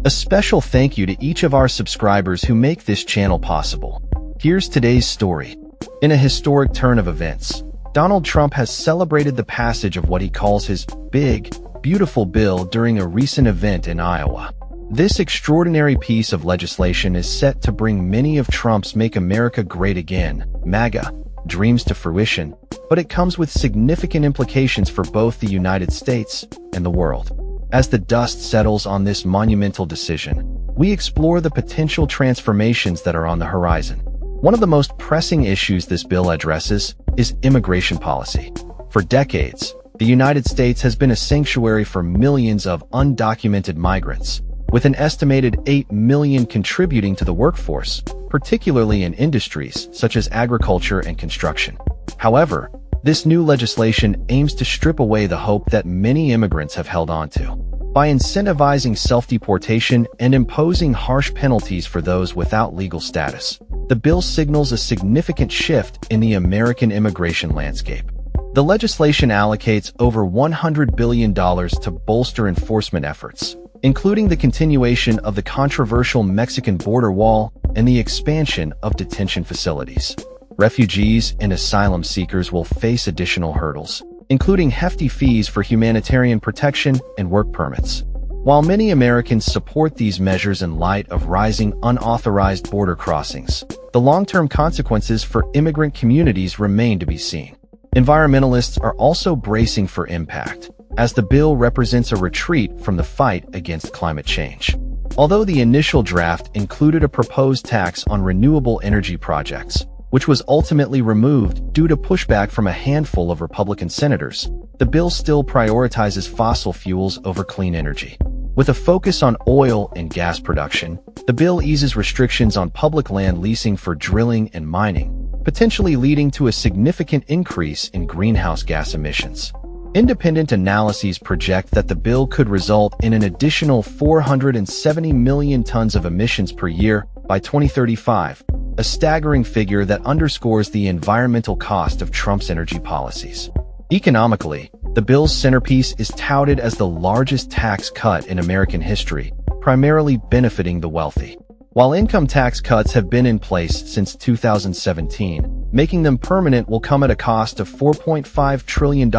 A special thank you to each of our subscribers who make this channel possible. Here's today's story. In a historic turn of events, Donald Trump has celebrated the passage of what he calls his big, beautiful bill during a recent event in Iowa. This extraordinary piece of legislation is set to bring many of Trump's Make America Great Again, MAGA, dreams to fruition, but it comes with significant implications for both the United States and the world. As the dust settles on this monumental decision, we explore the potential transformations that are on the horizon. One of the most pressing issues this bill addresses is immigration policy. For decades, the United States has been a sanctuary for millions of undocumented migrants, with an estimated 8 million contributing to the workforce, particularly in industries such as agriculture and construction. However, this new legislation aims to strip away the hope that many immigrants have held on to. By incentivizing self-deportation and imposing harsh penalties for those without legal status, the bill signals a significant shift in the American immigration landscape. The legislation allocates over $100 billion to bolster enforcement efforts, including the continuation of the controversial Mexican border wall and the expansion of detention facilities. Refugees and asylum seekers will face additional hurdles, including hefty fees for humanitarian protection and work permits. While many Americans support these measures in light of rising unauthorized border crossings, the long-term consequences for immigrant communities remain to be seen. Environmentalists are also bracing for impact, as the bill represents a retreat from the fight against climate change. Although the initial draft included a proposed tax on renewable energy projects, which was ultimately removed due to pushback from a handful of Republican senators, the bill still prioritizes fossil fuels over clean energy. With a focus on oil and gas production, the bill eases restrictions on public land leasing for drilling and mining, potentially leading to a significant increase in greenhouse gas emissions. Independent analyses project that the bill could result in an additional 470 million tons of emissions per year by 2035, a staggering figure that underscores the environmental cost of Trump's energy policies. Economically, the bill's centerpiece is touted as the largest tax cut in American history, primarily benefiting the wealthy. While income tax cuts have been in place since 2017, making them permanent will come at a cost of $4.5 trillion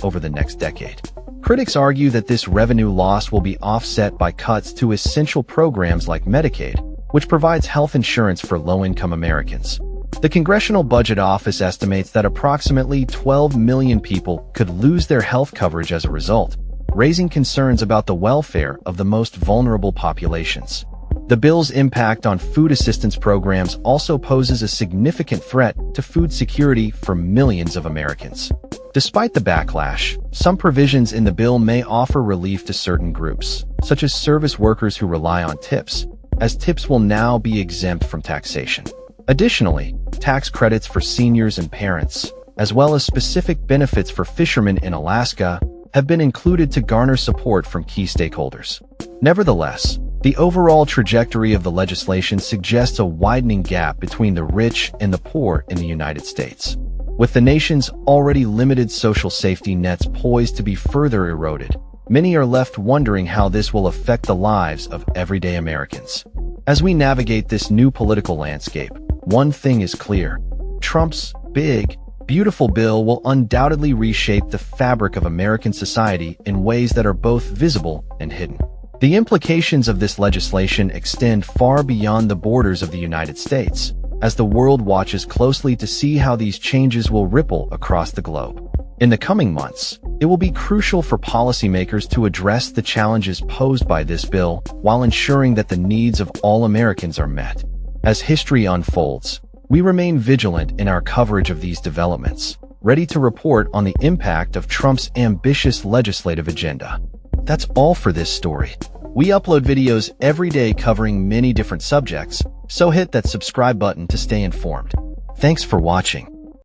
over the next decade. Critics argue that this revenue loss will be offset by cuts to essential programs like Medicaid, which provides health insurance for low-income Americans. The Congressional Budget Office estimates that approximately 12 million people could lose their health coverage as a result, raising concerns about the welfare of the most vulnerable populations. The bill's impact on food assistance programs also poses a significant threat to food security for millions of Americans. Despite the backlash, some provisions in the bill may offer relief to certain groups, such as service workers who rely on tips, as tips will now be exempt from taxation. Additionally, tax credits for seniors and parents, as well as specific benefits for fishermen in Alaska, have been included to garner support from key stakeholders. Nevertheless, the overall trajectory of the legislation suggests a widening gap between the rich and the poor in the United States. With the nation's already limited social safety nets poised to be further eroded, many are left wondering how this will affect the lives of everyday Americans. As we navigate this new political landscape, one thing is clear: Trump's big, beautiful bill will undoubtedly reshape the fabric of American society in ways that are both visible and hidden. The implications of this legislation extend far beyond the borders of the United States, as the world watches closely to see how these changes will ripple across the globe. In the coming months, it will be crucial for policymakers to address the challenges posed by this bill while ensuring that the needs of all Americans are met. As history unfolds, we remain vigilant in our coverage of these developments, ready to report on the impact of Trump's ambitious legislative agenda. That's all for this story. We upload videos every day covering many different subjects, so hit that subscribe button to stay informed. Thanks for watching.